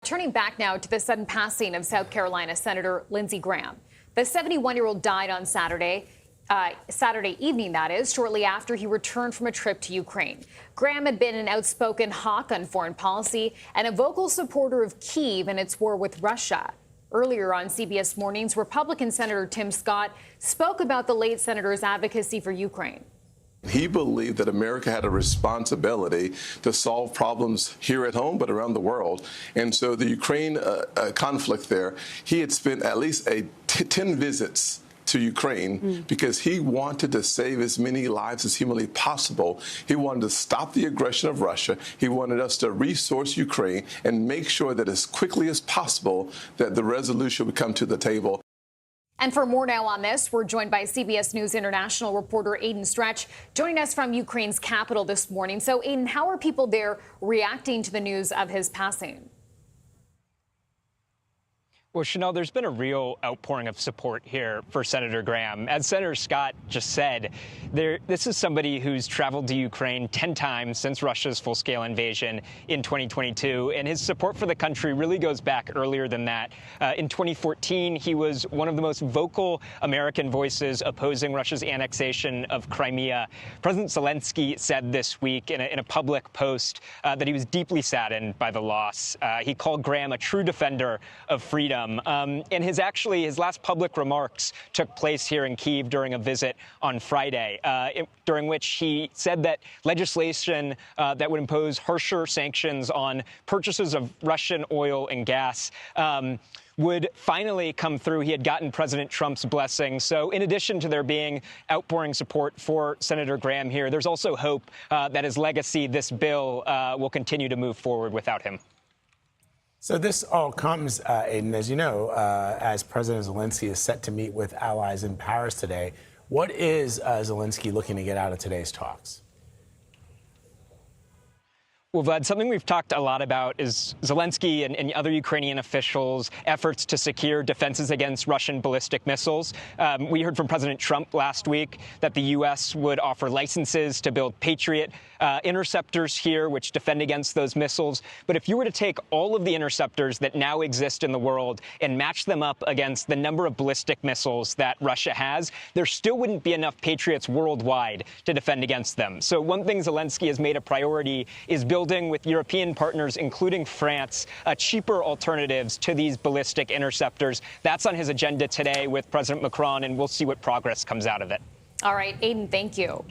Turning back now to the sudden passing of South Carolina Senator Lindsey Graham. The 71-year-old died on Saturday evening, that is, shortly after he returned from a trip to Ukraine. Graham had been an outspoken hawk on foreign policy and a vocal supporter of Kyiv and its war with Russia. Earlier on CBS Mornings, Republican Senator Tim Scott spoke about the late senator's advocacy for Ukraine. He believed that America had a responsibility to solve problems here at home, but around the world. And so the Ukraine conflict there, he had spent at least 10 visits to Ukraine because he wanted to save as many lives as humanly possible. He wanted to stop the aggression of Russia. He wanted us to resource Ukraine and make sure that as quickly as possible that the resolution would come to the table. And for more now on this, we're joined by CBS News International reporter Aidan Stretch, joining us from Ukraine's capital this morning. So, Aidan, how are people there reacting to the news of his passing? Well, Chanel, there's been a real outpouring of support here for Senator Graham. As Senator Scott just said, this is somebody who's traveled to Ukraine 10 times since Russia's full-scale invasion in 2022, and his support for the country really goes back earlier than that. In 2014, he was one of the most vocal American voices opposing Russia's annexation of Crimea. President Zelenskyy said this week in a public post that he was deeply saddened by the loss. He called Graham a true defender of freedom. And his last public remarks took place here in Kyiv during a visit on Friday, during which he said that legislation that would impose harsher sanctions on purchases of Russian oil and gas would finally come through. He had gotten President Trump's blessing. So in addition to there being outpouring support for Senator Graham here, there's also hope that his legacy, this bill, will continue to move forward without him. So this all comes, Aidan, as you know, as President Zelenskyy is set to meet with allies in Paris today. What is Zelenskyy looking to get out of today's talks? Well, Vlad, something we've talked a lot about is Zelenskyy and other Ukrainian officials' efforts to secure defenses against Russian ballistic missiles. We heard from President Trump last week that the U.S. would offer licenses to build Patriot interceptors here, which defend against those missiles. But if you were to take all of the interceptors that now exist in the world and match them up against the number of ballistic missiles that Russia has, there still wouldn't be enough Patriots worldwide to defend against them. So one thing Zelenskyy has made a priority is building with European partners, including France, cheaper alternatives to these ballistic interceptors. That's on his agenda today with President Macron, and we'll see what progress comes out of it. All right, Aidan, thank you.